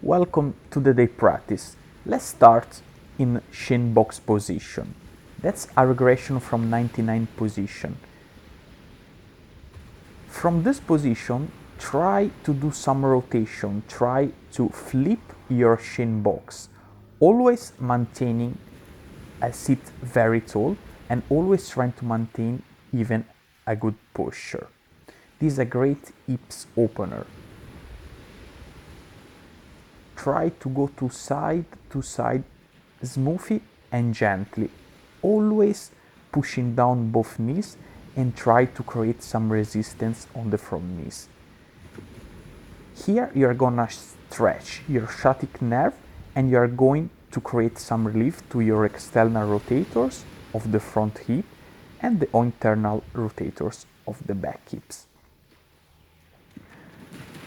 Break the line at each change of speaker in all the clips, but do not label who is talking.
Welcome to the day practice. Let's start in shin box position. That's a regression from 99 position. From this position, try to do some rotation. Try to flip your shin box, always maintaining a sit very tall and always trying to maintain even a good posture. This is a great hips opener. Try to go to side smoothly and gently, always pushing down both knees and try to create some resistance on the front knees. Here you are gonna stretch your sciatic nerve and you are going to create some relief to your external rotators of the front hip and the internal rotators of the back hips.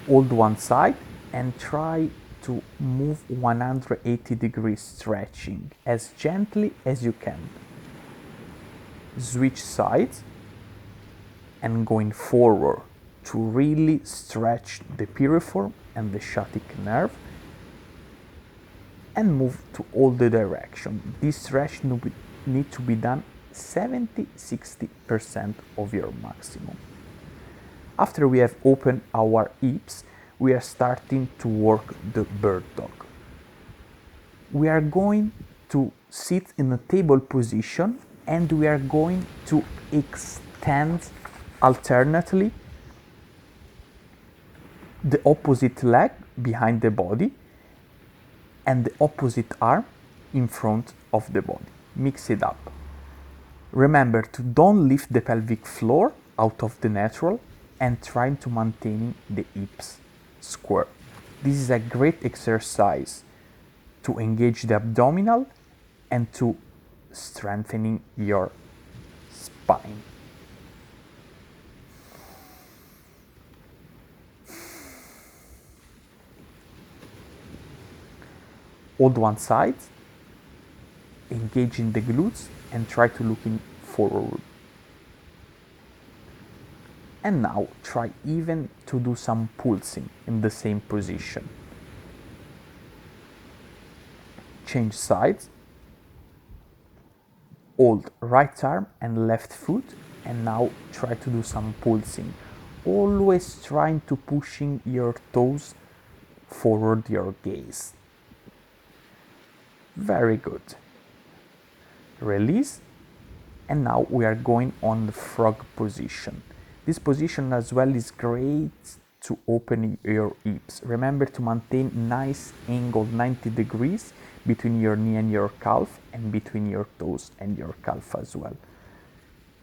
Hold one side and try to move 180 degrees stretching as gently as you can. Switch sides and going forward to really stretch the piriform and the sciatic nerve and move to all the direction. This stretch need to be done 70-60% of your maximum. After we have opened our hips, we are starting to work the bird dog. We are going to sit in a table position and we are going to extend alternately the opposite leg behind the body and the opposite arm in front of the body. Mix it up. Remember to don't lift the pelvic floor out of the natural and try to maintain the hips square. This is a great exercise to engage the abdominal and to strengthening your spine. Hold one side, engaging the glutes and try to looking forward. And now try even to do some pulsing in the same position. Change sides. Hold right arm and left foot and now try to do some pulsing. Always trying to pushing your toes forward your gaze. Very good. Release. And now we are going on the frog position. This position as well is great to open your hips. Remember to maintain nice angle 90 degrees between your knee and your calf and between your toes and your calf as well.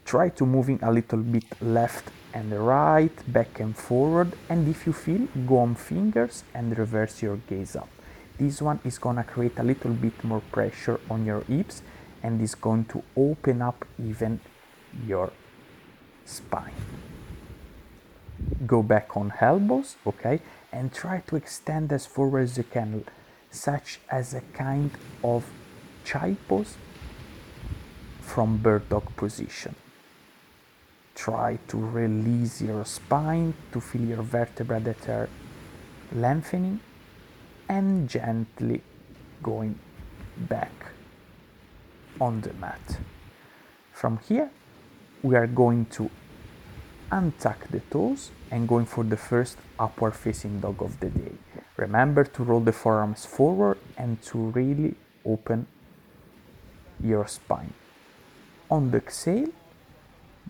Try to moving a little bit left and right, back and forward, and if you feel, go on fingers and reverse your gaze up. This one is gonna create a little bit more pressure on your hips and is going to open up even your spine. Go back on elbows, okay, and try to extend as forward as you can, such as a kind of child pose from bird dog position. Try to release your spine to feel your vertebrae that are lengthening and gently going back on the mat. From here, we are going to untuck the toes and going for the first upward facing dog of the day. Remember to roll the forearms forward and to really open your spine. On the exhale,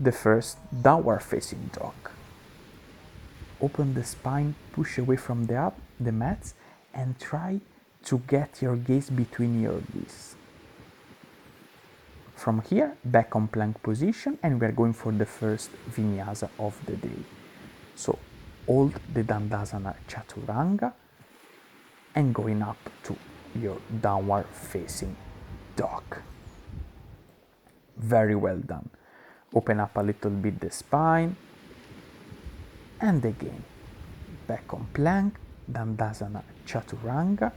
the first downward facing dog. Open the spine, push away from the mats and try to get your gaze between your knees. From here, back on plank position and we're going for the first Vinyasa of the day. So, hold the Dandasana Chaturanga and going up to your downward facing dog. Very well done. Open up a little bit the spine and again, back on plank, Dandasana Chaturanga.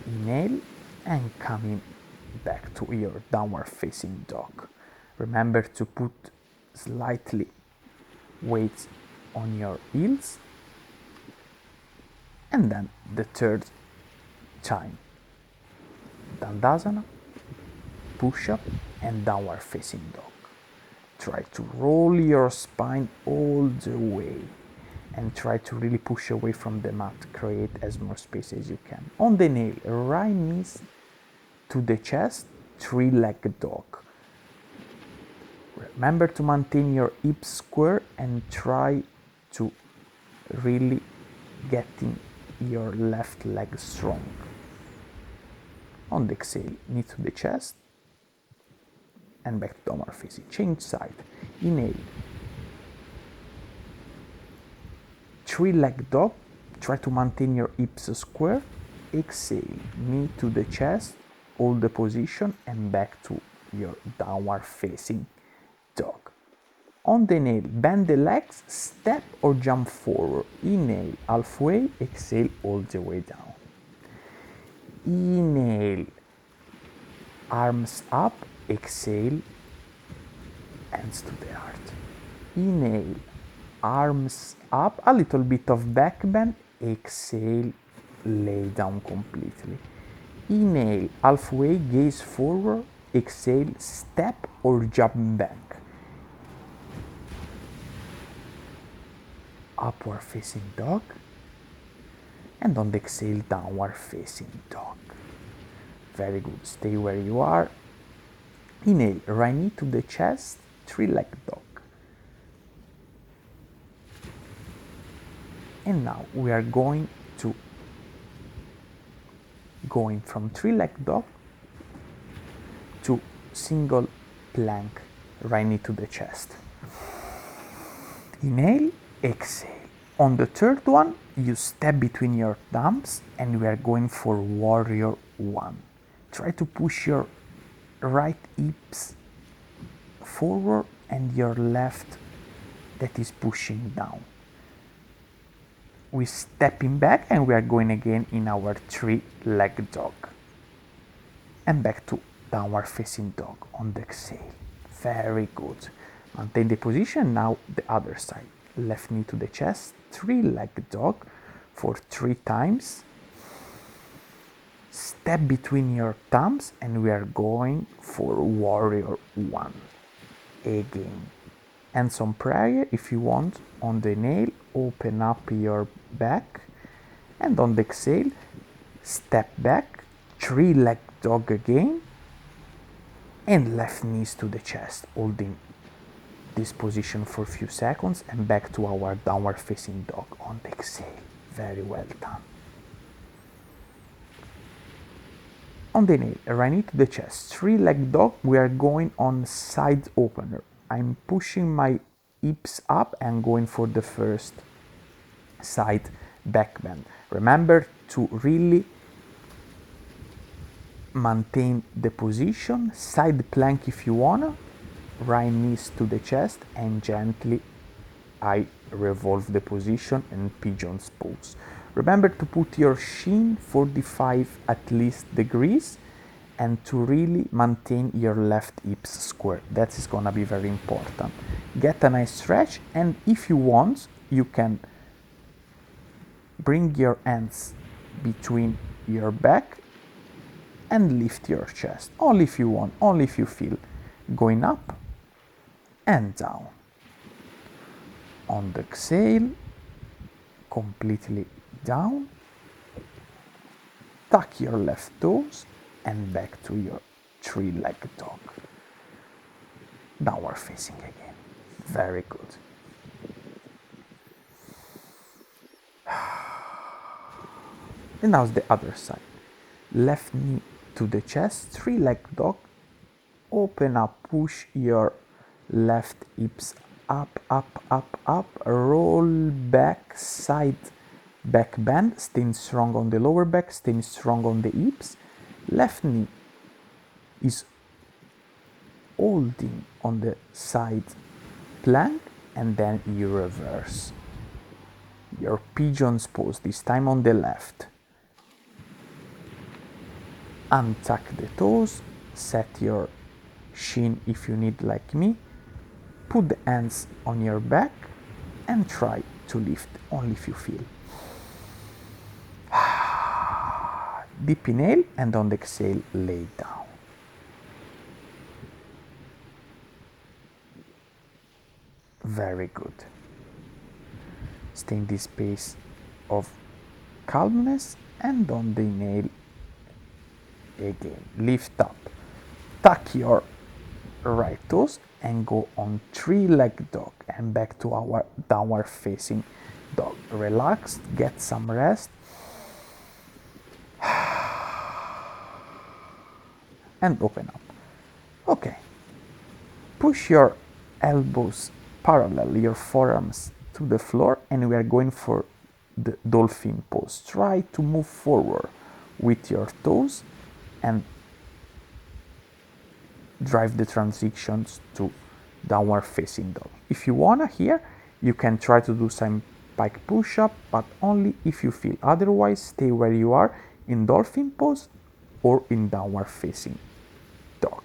Inhale and coming back to your downward facing dog. Remember to put slightly weight on your heels And then the third time, Dandasana, push-up, and downward facing dog. Try to roll your spine all the way and try to really push away from the mat. Create as much space as you can. On the nail, right knees to the chest, three-legged dog. Remember to maintain your hips square and try to really getting your left leg strong. On the exhale, knee to the chest and back to downward facing. Change side. Inhale. Three-legged dog. Try to maintain your hips square. Exhale, knee to the chest, hold the position and back to your downward facing dog. On the nail, bend the legs, step or jump forward. Inhale, halfway, exhale all the way down. Inhale, arms up, exhale, hands to the heart. Inhale, arms up, a little bit of back bend, exhale, lay down completely. Inhale, halfway, gaze forward, exhale, step or jump back. Upward facing dog, and on the exhale, downward facing dog. Very good, stay where you are. Inhale, right knee to the chest, three-legged dog. And now we are going from three-legged dog to single plank, right knee to the chest. Inhale, exhale. On the third one, you step between your thumbs and we are going for warrior one. Try to push your right hips forward and your left that is pushing down. We stepping back and we are going again in our three-legged dog. And back to downward facing dog on the exhale. Very good. Maintain the position. Now the other side. Left knee to the chest, three-legged dog for 3 times. Step between your thumbs and we are going for warrior one. Again. And some prayer if you want. On the nail, open up your back. And on the exhale, step back, three-legged dog again. And left knees to the chest, holding this position for a few seconds and back to our downward facing dog on the exhale. Very well done. On the nail, right knee to the chest, three-legged dog. We are going on side opener. I'm pushing my hips up and going for the first side back bend. Remember to really maintain the position, side plank if you wanna, right knees to the chest and gently I revolve the position and pigeon's pose. Remember to put your shin 45 at least degrees and to really maintain your left hips square. That is gonna be very important. Get a nice stretch and if you want, you can bring your hands between your back and lift your chest. Only if you want, only if you feel. Going up and down. On the exhale, completely down. Tuck your left toes and back to your three-legged dog. Downward facing again. Very good. And now the other side. Left knee to the chest, three-legged dog. Open up, push your left hips up, up, up, up. Roll back, side back bend. Staying strong on the lower back, staying strong on the hips. Left knee is holding on the side plank and then you reverse. Your pigeon's pose, this time on the left. Untuck the toes, set your shin if you need like me. Put the hands on your back and try to lift only if you feel. deep inhale, and on the exhale, lay down. Very good. Stay in this space of calmness, and on the inhale, again, lift up. Tuck your right toes and go on three-leg dog and back to our downward facing dog. Relax, get some rest, and open up. Okay, push your elbows parallel, your forearms to the floor, and we are going for the dolphin pose. Try to move forward with your toes and drive the transitions to downward facing dog. If you wanna here, you can try to do some pike push-up, but only if you feel. Otherwise, stay where you are in dolphin pose or in downward facing dog.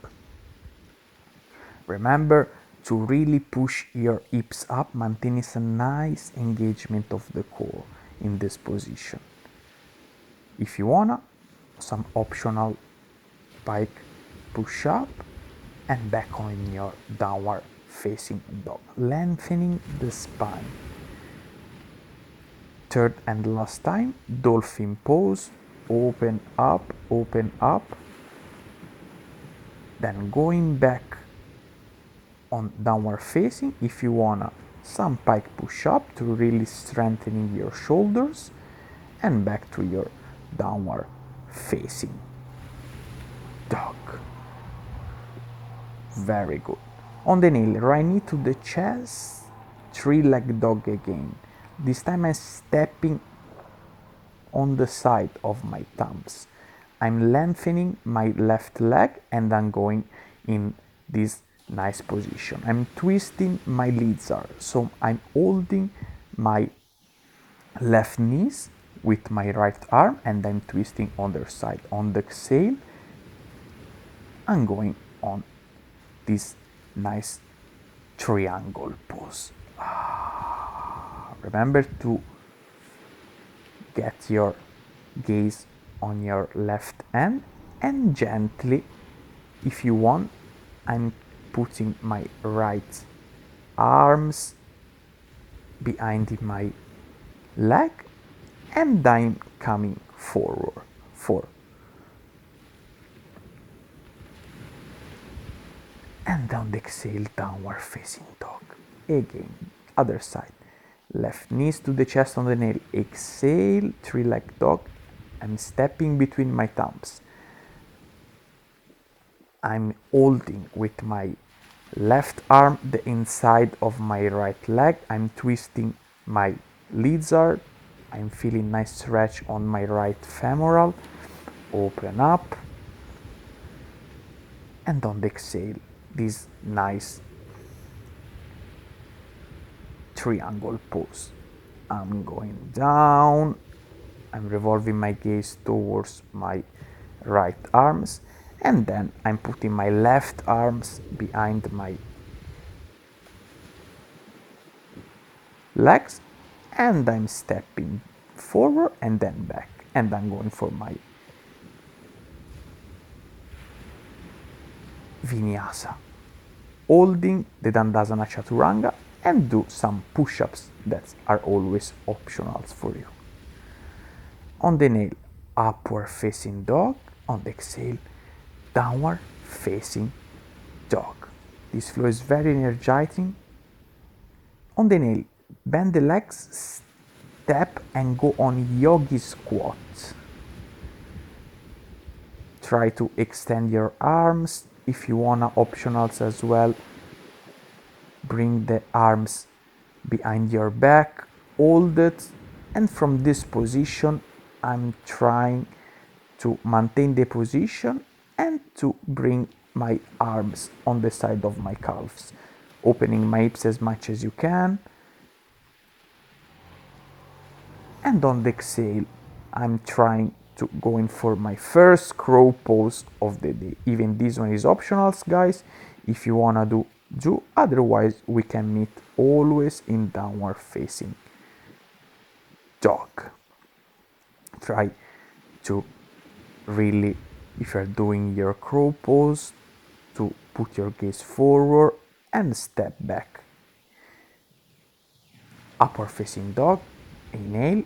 Remember to really push your hips up, maintaining a nice engagement of the core in this position. If you wanna, some optional pike push-up and back on your downward facing dog, lengthening the spine. Third and last time, dolphin pose, open up, then going back on downward facing. If you wanna, some pike push-up to really strengthening your shoulders, and back to your downward facing dog. Very good. On the nail, right knee to the chest, three-leg dog again. This time I'm stepping on the side of my thumbs. I'm lengthening my left leg and I'm going in this nice position. I'm twisting my lizard, so I'm holding my left knees with my right arm and I'm twisting on the side. On the exhale, I'm going on this nice triangle pose. Remember to get your gaze on your left hand, and gently, if you want, I'm putting my right arms behind my leg and I'm coming forward. And on the exhale, downward facing dog. Again, other side. Left knees to the chest on the nail. Exhale, three-leg dog. I'm stepping between my thumbs. I'm holding with my left arm the inside of my right leg. I'm twisting my lizard. I'm feeling nice stretch on my right femoral. Open up. And on the exhale, this nice triangle pose. I'm going down, I'm revolving my gaze towards my right arms, and then I'm putting my left arms behind my legs, and I'm stepping forward and then back, and I'm going for my Vinyasa, holding the Dandasana Chaturanga, and do some push-ups that are always optional for you. On the inhale, upward facing dog. On the exhale, downward facing dog. This flow is very energizing. On the inhale, bend the legs, step and go on Yogi Squats. Try to extend your arms. If you wanna, optionals as well. Bring the arms behind your back, hold it, and from this position I'm trying to maintain the position and to bring my arms on the side of my calves, opening my hips as much as you can. And on the exhale, I'm trying to go in for my first crow pose of the day. Even this one is optional, guys. If you wanna do, otherwise we can meet always in downward facing dog. Try to really, if you're doing your crow pose, to put your gaze forward and step back. Upward facing dog, inhale,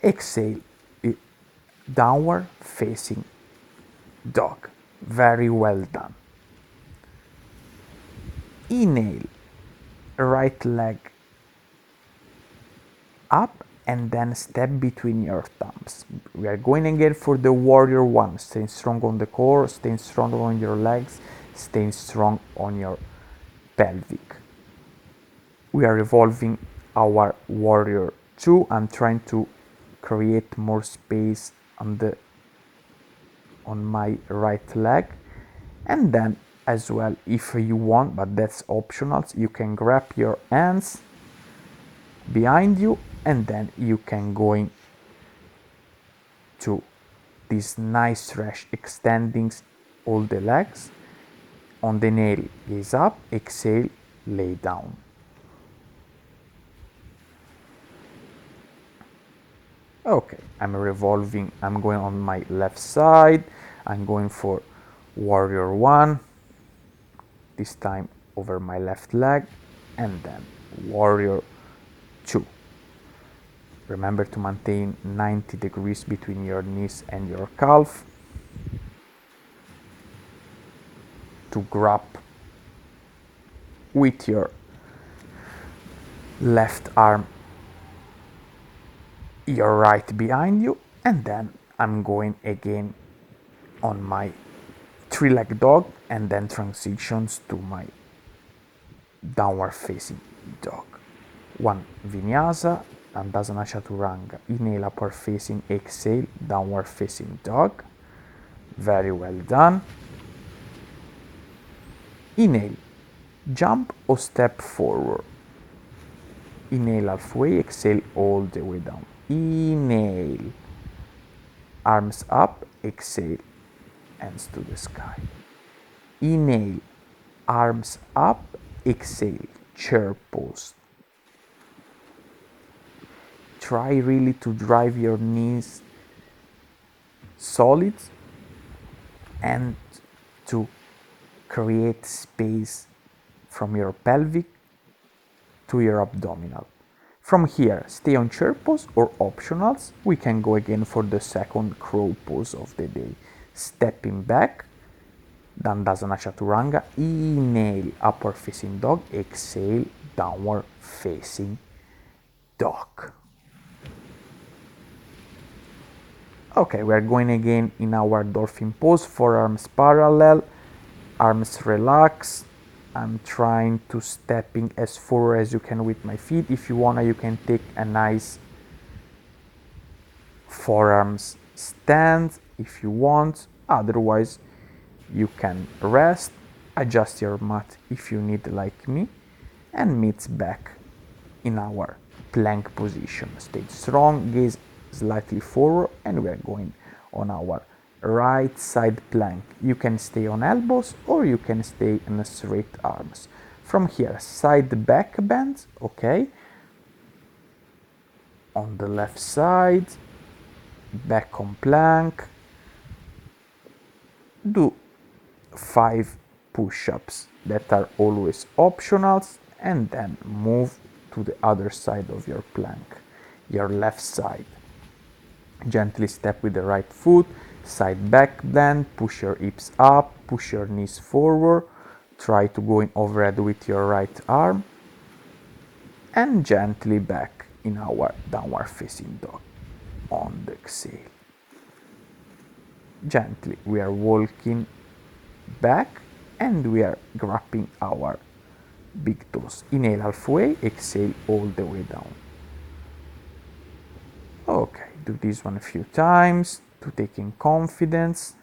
exhale, downward facing dog. Very well done. Inhale, right leg up and then step between your thumbs. We are going again for the warrior one. Stay strong on the core, stay strong on your legs, stay strong on your pelvic. We are revolving our warrior two. I'm trying to create more space on my right leg, and then as well, if you want, but that's optional, you can grab your hands behind you and then you can go into this nice stretch, extending all the legs. On the nail, gaze up, exhale, lay down. Okay, I'm revolving, I'm going on my left side, I'm going for warrior one, this time over my left leg, and then warrior two. Remember to maintain 90 degrees between your knees and your calf. To grab with your left arm your right behind you, and then I'm going again on my three-leg dog and then transitions to my downward facing dog. One Vinyasa and Asana Chaturanga. Inhale, upward facing, exhale, downward facing dog. Very well done. Inhale, jump or step forward. Inhale halfway, exhale all the way down. Inhale, arms up, exhale, hands to the sky. Inhale, arms up, exhale, chair pose. Try really to drive your knees solid and to create space from your pelvic to your abdominal. From here, stay on chair pose or optionals. We can go again for the second crow pose of the day. Stepping back, Dandasana Chaturanga. Inhale, upward facing dog. Exhale, downward facing dog. Okay, we are going again in our dolphin pose, forearms parallel, arms relaxed. I'm trying to stepping as forward as you can with my feet. If you wanna, you can take a nice forearms stand if you want. Otherwise, you can rest, adjust your mat if you need, like me, and meet back in our plank position. Stay strong, gaze slightly forward, and we are going on our right side plank. You can stay on elbows or you can stay in straight arms. From here, side back bend, okay? On the left side, back on plank. Do 5 push-ups that are always optionals, and then move to the other side of your plank, your left side. Gently step with the right foot, side back bend, push your hips up, push your knees forward, try to go in overhead with your right arm, and gently back in our downward facing dog. On the exhale, gently we are walking back and we are grabbing our big toes. Inhale halfway, exhale all the way down. Okay, do this one a few times to take in confidence,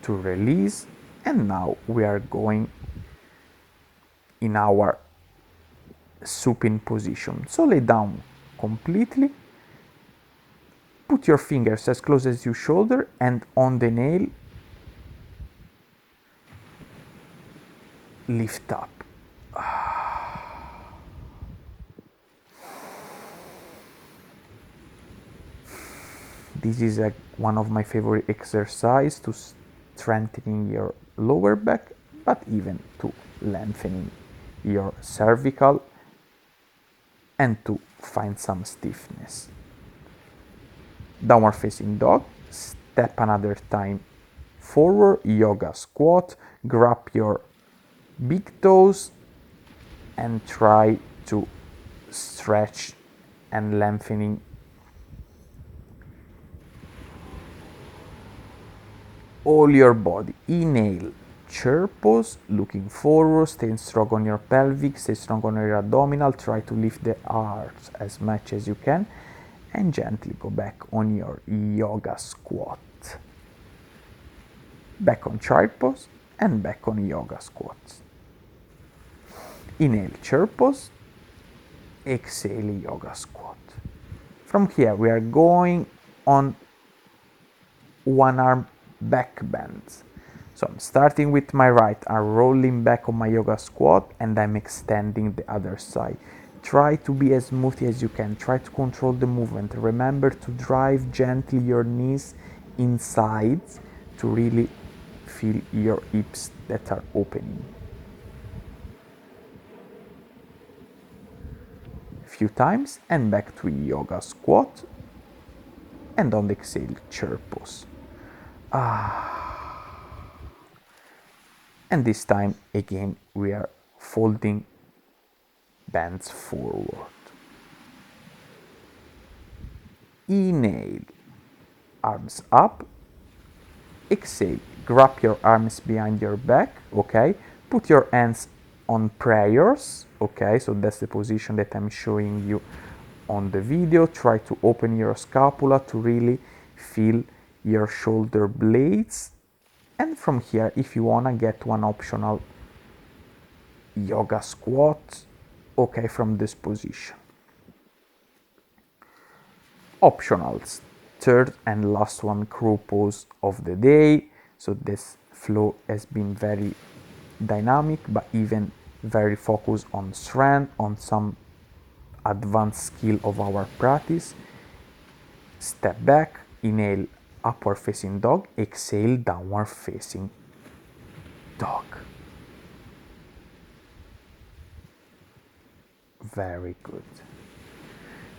to release, and now we are going in our supine position. So lay down completely, put your fingers as close as your shoulder, and on the nail, lift up. This is one of my favorite exercises to strengthening your lower back, but even to lengthening your cervical and to find some stiffness. Downward facing dog, step another time forward, yoga squat, grab your big toes and try to stretch and lengthening all your body. Inhale, chair pose, looking forward, staying strong on your pelvic, stay strong on your abdominal, try to lift the arms as much as you can, and gently go back on your yoga squat. Back on chair pose and back on yoga squats. Inhale, chair pose, exhale, yoga squat. From here we are going on one arm back bends. So I'm starting with my right arm, rolling back on my yoga squat, and I'm extending the other side. Try to be as smooth as you can. Try to control the movement. Remember to drive gently your knees inside to really feel your hips that are opening. A few times and back to yoga squat, and on the exhale, chair pose. And this time again we are folding bands forward. Inhale, arms up. Exhale, grab your arms behind your back, okay? Put your hands on prayers, okay? So that's the position that I'm showing you on the video. Try to open your scapula to really feel your shoulder blades. And from here, if you wanna get one optional yoga squat, okay, from this position. Optionals, third and last one, crow pose of the day. So this flow has been very dynamic, but even very focused on strength, on some advanced skill of our practice. Step back, inhale, upward facing dog, exhale, downward facing dog. Very good.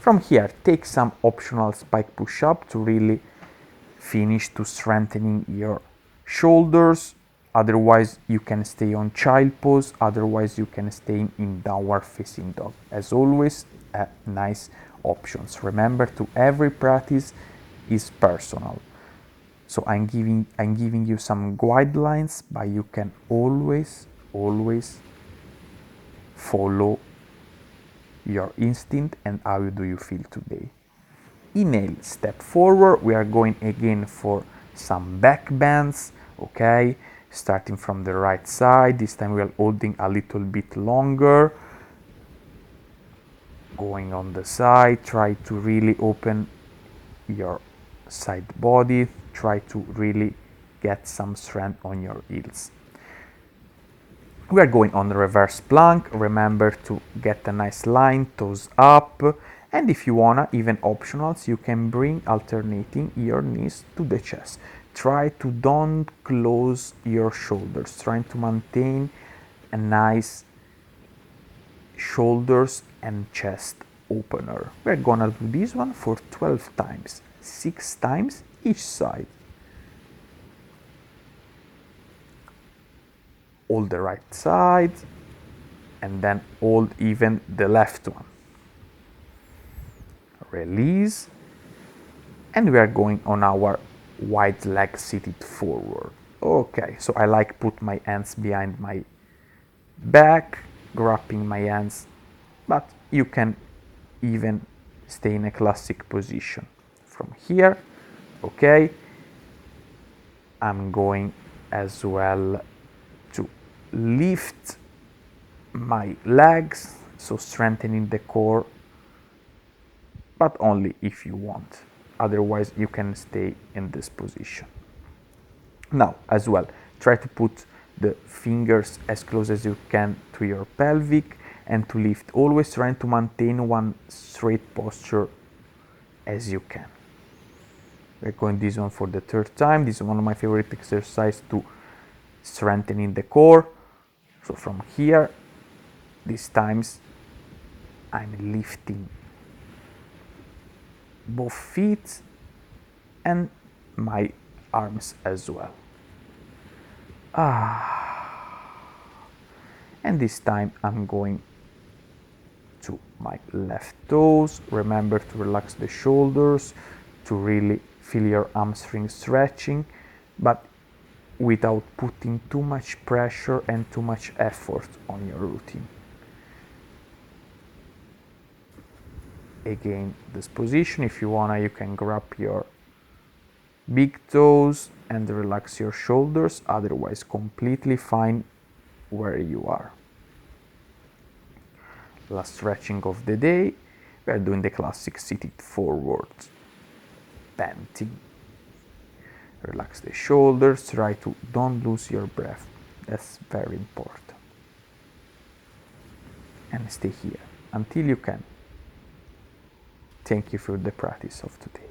From here, take some optional spike push-up to really finish to strengthening your shoulders. Otherwise, you can stay on child pose. Otherwise, you can stay in downward facing dog. As always, nice options. Remember, to every practice is personal. So I'm giving you some guidelines, but you can always follow your instinct and how do you feel today. Inhale, step forward. We are going again for some back bends, okay? Starting from the right side. This time we are holding a little bit longer. Going on the side, try to really open your side body. Try to really get some strength on your heels. We are going on the reverse plank. Remember to get a nice line, toes up. And if you wanna, even optionals, you can bring alternating your knees to the chest. Try to don't close your shoulders. Trying to maintain a nice shoulders and chest opener. We're gonna do this one for 12 times, 6 times each side. Hold the right side and then hold even the left one. Release, and we are going on our wide leg seated forward. Okay, so I like put my hands behind my back, grabbing my hands, but you can even stay in a classic position. From here, okay, I'm going as well to lift my legs, so strengthening the core, but only if you want. Otherwise, you can stay in this position. Now, as well, try to put the fingers as close as you can to your pelvic and to lift, always trying to maintain one straight posture as you can. We're going this one for the third time. This is one of my favorite exercises to strengthening the core. So from here, these times I'm lifting both feet and my arms as well. And this time I'm going to my left toes. Remember to relax the shoulders, to really feel your hamstring stretching, but without putting too much pressure and too much effort on your routine. Again, this position, if you wanna, you can grab your big toes and relax your shoulders, otherwise completely fine where you are. Last stretching of the day, we are doing the classic seated forward bending. Relax the shoulders, try to don't lose your breath, that's very important. And stay here until you can. Thank you for the practice of today.